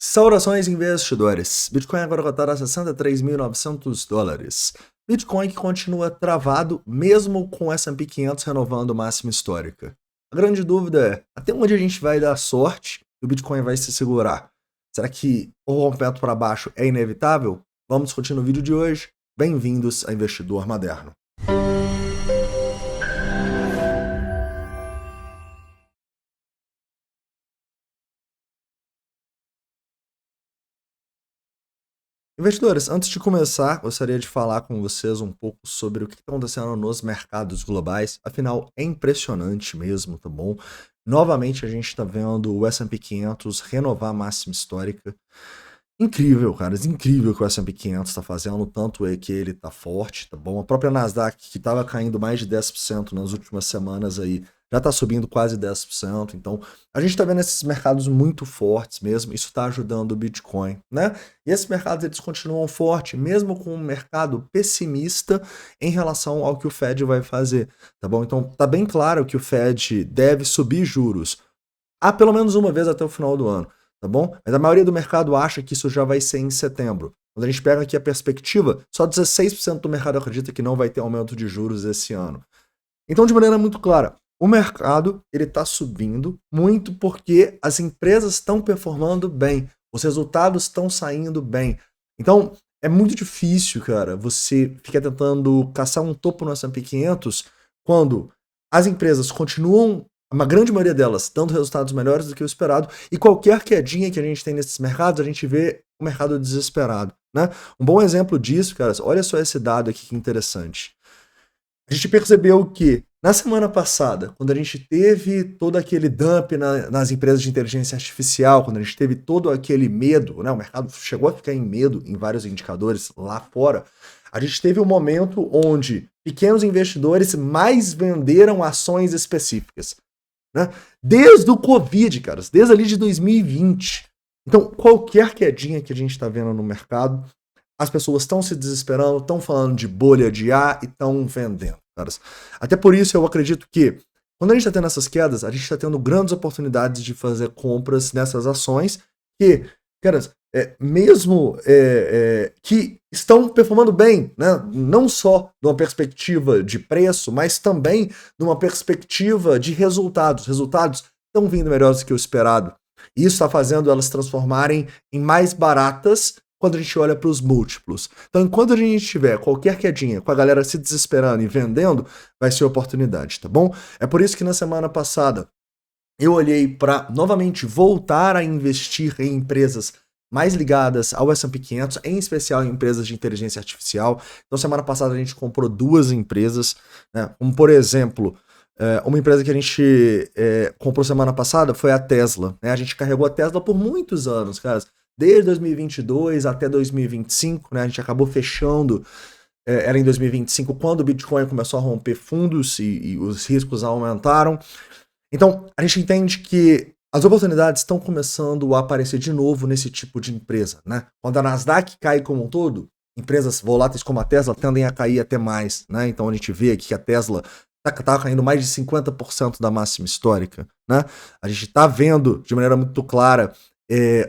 Saudações, investidores. Bitcoin agora cotado a $63.900. Bitcoin que continua travado mesmo com o S&P 500 renovando máxima histórica. A grande dúvida é, até onde a gente vai dar sorte e o Bitcoin vai se segurar? Será que o rompimento para baixo é inevitável? Vamos discutir no vídeo de hoje. Bem-vindos a Investidor Moderno. Investidores, antes de começar, gostaria de falar com vocês um pouco sobre o que está acontecendo nos mercados globais. Afinal, é impressionante mesmo, tá bom? Novamente, a gente está vendo o S&P 500 renovar a máxima histórica. Incrível, cara, incrível o que o S&P 500 está fazendo, tanto é que ele está forte, tá bom? A própria Nasdaq, que estava caindo mais de 10% nas últimas semanas aí, já está subindo quase 10%, então a gente está vendo esses mercados muito fortes mesmo, isso está ajudando o Bitcoin, né? E esses mercados, eles continuam fortes, mesmo com um mercado pessimista em relação ao que o Fed vai fazer, tá bom? Então tá bem claro que o Fed deve subir juros, pelo menos uma vez até o final do ano, tá bom? Mas a maioria do mercado acha que isso já vai ser em setembro. Quando a gente pega aqui a perspectiva, só 16% do mercado acredita que não vai ter aumento de juros esse ano. Então, de maneira muito clara, o mercado ele está subindo muito porque as empresas estão performando bem, os resultados estão saindo bem. Então, é muito difícil, cara, você ficar tentando caçar um topo no S&P 500 quando as empresas continuam, uma grande maioria delas, dando resultados melhores do que o esperado, e qualquer quedinha que a gente tem nesses mercados, a gente vê o mercado desesperado, né? Um bom exemplo disso, cara, olha só esse dado aqui que interessante. A gente percebeu que na semana passada, quando a gente teve todo aquele dump nas empresas de inteligência artificial, quando a gente teve todo aquele medo, né, o mercado chegou a ficar em medo em vários indicadores lá fora, a gente teve um momento onde pequenos investidores mais venderam ações específicas, né? Desde o Covid, cara, desde ali de 2020. Então, qualquer quedinha que a gente está vendo no mercado, as pessoas estão se desesperando, estão falando de bolha de ar e estão vendendo, caras. Até por isso eu acredito que quando a gente está tendo essas quedas, a gente está tendo grandes oportunidades de fazer compras nessas ações que, caras, mesmo que estão performando bem, né? Não só de uma perspectiva de preço, mas também de uma perspectiva de resultados. Resultados estão vindo melhores que o esperado. E isso está fazendo elas se transformarem em mais baratas quando a gente olha para os múltiplos. Então, enquanto a gente tiver qualquer quedinha com a galera se desesperando e vendendo, vai ser oportunidade, tá bom? É por isso que na semana passada eu olhei para novamente voltar a investir em empresas mais ligadas ao S&P 500, em especial em empresas de inteligência artificial. Então, semana passada a gente comprou duas empresas, né? Como, por exemplo, uma empresa que a gente comprou semana passada foi a Tesla, né? A gente carregou a Tesla por muitos anos, cara. Desde 2022 até 2025, né? A gente acabou fechando, era em 2025, quando o Bitcoin começou a romper fundos e os riscos aumentaram. Então, a gente entende que as oportunidades estão começando a aparecer de novo nesse tipo de empresa, né? Quando a Nasdaq cai como um todo, empresas voláteis como a Tesla tendem a cair até mais, né? Então a gente vê aqui que a Tesla está caindo mais de 50% da máxima histórica, né? A gente está vendo de maneira muito clara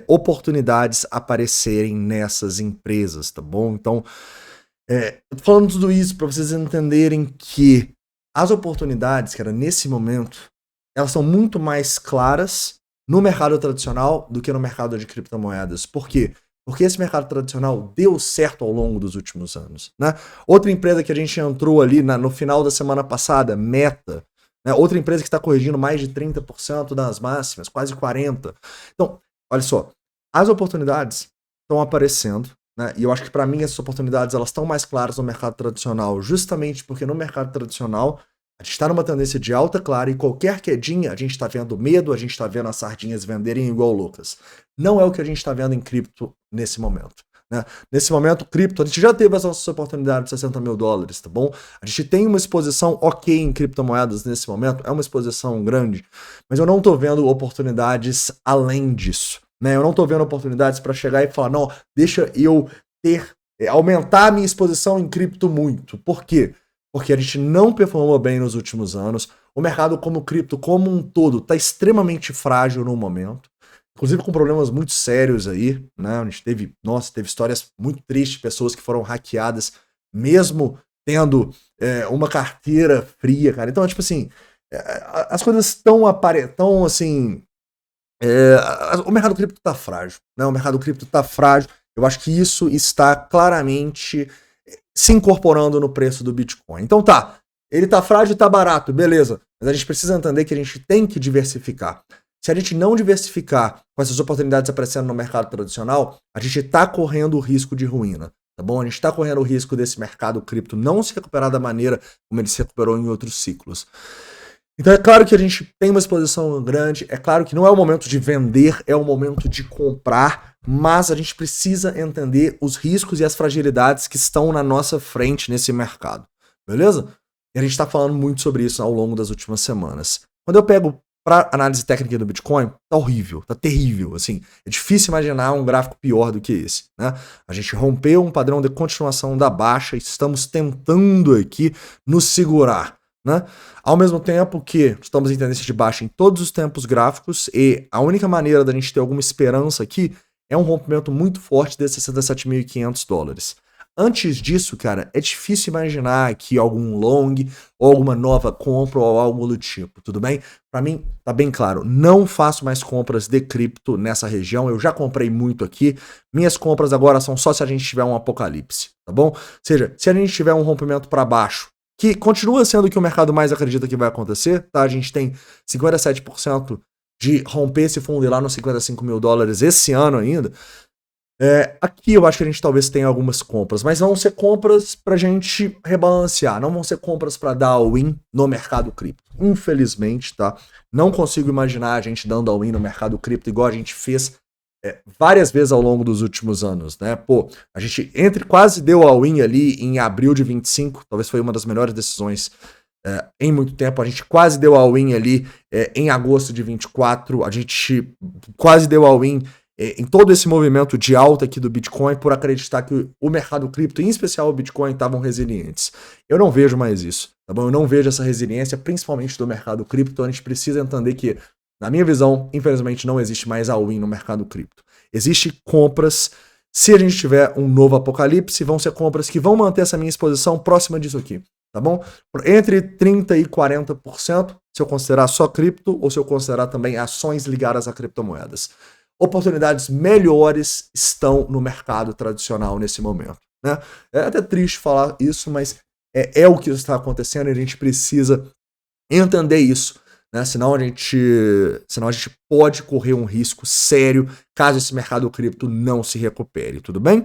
oportunidades aparecerem nessas empresas, tá bom? Então, eu tô falando tudo isso para vocês entenderem que as oportunidades, cara, nesse momento, elas são muito mais claras no mercado tradicional do que no mercado de criptomoedas. Por quê? Porque esse mercado tradicional deu certo ao longo dos últimos anos, né? Outra empresa que a gente entrou ali no final da semana passada, Meta, né? Outra empresa que está corrigindo mais de 30% das máximas, quase 40%. Então, olha só, as oportunidades estão aparecendo, né? E eu acho que para mim essas oportunidades elas estão mais claras no mercado tradicional, justamente porque no mercado tradicional a gente está numa tendência de alta clara e qualquer quedinha a gente está vendo medo, a gente está vendo as sardinhas venderem igual loucas. Não é o que a gente está vendo em cripto nesse momento, né? Nesse momento, cripto, a gente já teve as nossas oportunidades de $60 mil, tá bom? A gente tem uma exposição ok em criptomoedas nesse momento, é uma exposição grande, mas eu não estou vendo oportunidades além disso, né? Eu não estou vendo oportunidades para chegar e falar, não, deixa eu aumentar a minha exposição em cripto muito. Por quê? Porque a gente não performou bem nos últimos anos, o mercado como cripto como um todo está extremamente frágil no momento, inclusive com problemas muito sérios aí, né? A gente teve histórias muito tristes, pessoas que foram hackeadas, mesmo tendo uma carteira fria, cara. Então, tipo assim, as coisas estão assim. O mercado cripto tá frágil, né? O mercado cripto tá frágil. Eu acho que isso está claramente se incorporando no preço do Bitcoin. Então tá, ele tá frágil e tá barato, beleza. Mas a gente precisa entender que a gente tem que diversificar. Se a gente não diversificar com essas oportunidades aparecendo no mercado tradicional, a gente tá correndo o risco de ruína, tá bom? A gente tá correndo o risco desse mercado cripto não se recuperar da maneira como ele se recuperou em outros ciclos. Então é claro que a gente tem uma exposição grande, é claro que não é o momento de vender, é o momento de comprar, mas a gente precisa entender os riscos e as fragilidades que estão na nossa frente nesse mercado, beleza? E a gente está falando muito sobre isso ao longo das últimas semanas. Quando eu pego para análise técnica do Bitcoin, tá horrível, tá terrível, assim, é difícil imaginar um gráfico pior do que esse, né? A gente rompeu um padrão de continuação da baixa e estamos tentando aqui nos segurar, né? Ao mesmo tempo que estamos em tendência de baixa em todos os tempos gráficos e a única maneira da gente ter alguma esperança aqui é um rompimento muito forte desses $67.500. Antes disso, cara, é difícil imaginar aqui algum long ou alguma nova compra ou algo do tipo, tudo bem? Para mim, tá bem claro, não faço mais compras de cripto nessa região, eu já comprei muito aqui, minhas compras agora são só se a gente tiver um apocalipse, tá bom? Ou seja, se a gente tiver um rompimento para baixo, que continua sendo o que o mercado mais acredita que vai acontecer, tá? A gente tem 57% de romper esse fundo lá nos $55.000 esse ano ainda. Aqui eu acho que a gente talvez tenha algumas compras, mas vão ser compras pra gente rebalancear, não vão ser compras pra dar all-in no mercado cripto. Infelizmente, tá? Não consigo imaginar a gente dando all-in no mercado cripto igual a gente fez várias vezes ao longo dos últimos anos, né? Pô, a gente quase deu all-in ali em abril de 25, talvez foi uma das melhores decisões em muito tempo. A gente quase deu all-in ali em agosto de 24, a gente quase deu all-in em todo esse movimento de alta aqui do Bitcoin por acreditar que o mercado cripto, em especial o Bitcoin, estavam resilientes. Eu não vejo mais isso, tá bom? Eu não vejo essa resiliência, principalmente do mercado cripto. A gente precisa entender que, na minha visão, infelizmente não existe mais all-in no mercado cripto. Existem compras, se a gente tiver um novo apocalipse, vão ser compras que vão manter essa minha exposição próxima disso aqui, tá bom? Entre 30% e 40%, se eu considerar só cripto ou se eu considerar também ações ligadas a criptomoedas. Oportunidades melhores estão no mercado tradicional nesse momento, né? É até triste falar isso, mas é o que está acontecendo e a gente precisa entender isso, né? Senão a gente pode correr um risco sério caso esse mercado cripto não se recupere, tudo bem?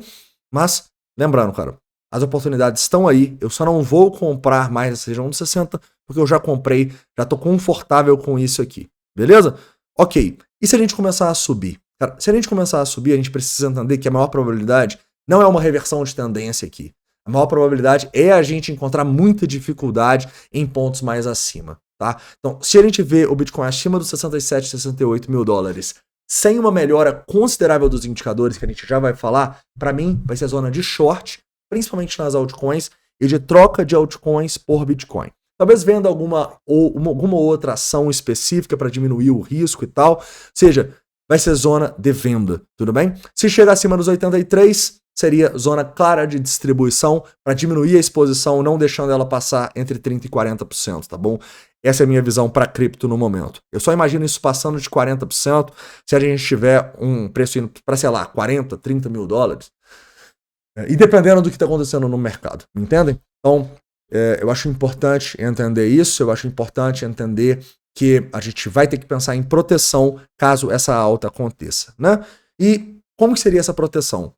Mas, lembrando, cara, as oportunidades estão aí, eu só não vou comprar mais nessa região dos 60, porque eu já comprei, já tô confortável com isso aqui, beleza? Ok, e se a gente começar a subir? Cara, se a gente começar a subir, a gente precisa entender que a maior probabilidade não é uma reversão de tendência aqui. A maior probabilidade é a gente encontrar muita dificuldade em pontos mais acima, tá? Então, se a gente vê o Bitcoin acima dos 67, 68 mil dólares, sem uma melhora considerável dos indicadores, que a gente já vai falar, para mim vai ser a zona de short, principalmente nas altcoins, e de troca de altcoins por Bitcoin. Talvez venda alguma outra ação específica para diminuir o risco e tal. Ou seja, vai ser zona de venda, tudo bem? Se chegar acima dos 83, seria zona clara de distribuição para diminuir a exposição, não deixando ela passar entre 30% e 40%, tá bom? Essa é a minha visão para cripto no momento. Eu só imagino isso passando de 40% se a gente tiver um preço indo para, sei lá, 40, 30 mil dólares. E dependendo do que está acontecendo no mercado, entendem? Então, eu acho importante entender isso, eu acho importante entender que a gente vai ter que pensar em proteção caso essa alta aconteça, né? E como que seria essa proteção?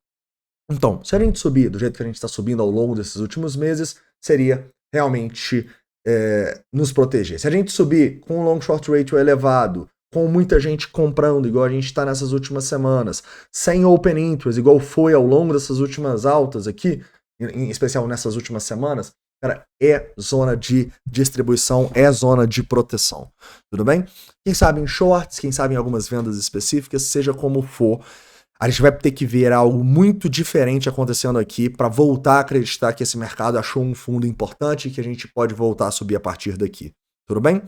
Então, se a gente subir do jeito que a gente está subindo ao longo desses últimos meses, seria realmente nos proteger. Se a gente subir com um long short ratio elevado, com muita gente comprando, igual a gente está nessas últimas semanas, sem open interest, igual foi ao longo dessas últimas altas aqui, em especial nessas últimas semanas, cara, é zona de distribuição, é zona de proteção, tudo bem? Quem sabe em shorts, quem sabe em algumas vendas específicas, seja como for, a gente vai ter que ver algo muito diferente acontecendo aqui para voltar a acreditar que esse mercado achou um fundo importante e que a gente pode voltar a subir a partir daqui, tudo bem?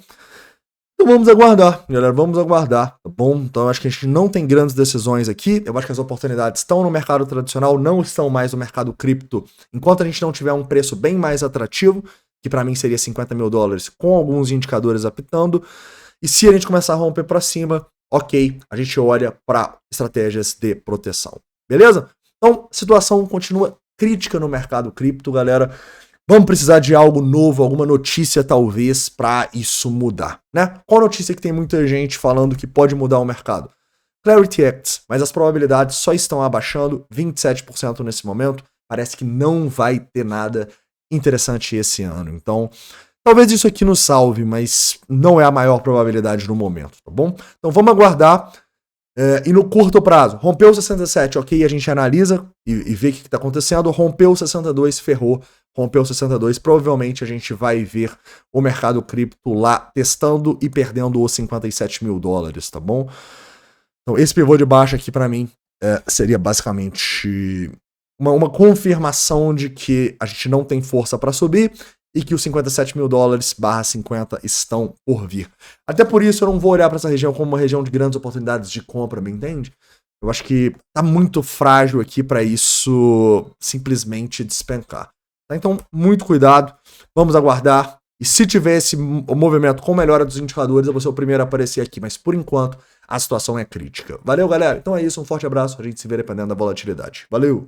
Então vamos aguardar, galera, vamos aguardar, tá bom? Então eu acho que a gente não tem grandes decisões aqui, eu acho que as oportunidades estão no mercado tradicional, não estão mais no mercado cripto, enquanto a gente não tiver um preço bem mais atrativo, que para mim seria 50 mil dólares, com alguns indicadores apitando, e se a gente começar a romper para cima, ok, a gente olha para estratégias de proteção, beleza? Então, a situação continua crítica no mercado cripto, galera. Vamos precisar de algo novo, alguma notícia talvez para isso mudar, né? Qual notícia que tem muita gente falando que pode mudar o mercado? Clarity Act, mas as probabilidades só estão abaixando, 27% nesse momento. Parece que não vai ter nada interessante esse ano. Então, talvez isso aqui nos salve, mas não é a maior probabilidade no momento, tá bom? Então vamos aguardar. E no curto prazo, rompeu o 67, ok, a gente analisa e vê o que está acontecendo. Rompeu o 62, ferrou. Rompeu o 62, provavelmente a gente vai ver o mercado cripto lá testando e perdendo os 57 mil dólares, tá bom? Então esse pivô de baixo aqui para mim seria basicamente uma confirmação de que a gente não tem força para subir e que os 57 mil dólares barra 50 estão por vir. Até por isso eu não vou olhar para essa região como uma região de grandes oportunidades de compra, me entende? Eu acho que tá muito frágil aqui para isso simplesmente despencar. Tá? Então, muito cuidado, vamos aguardar. E se tiver esse movimento com melhora dos indicadores, eu vou ser o primeiro a aparecer aqui. Mas por enquanto, a situação é crítica. Valeu, galera. Então é isso, um forte abraço. A gente se vê dependendo da volatilidade. Valeu!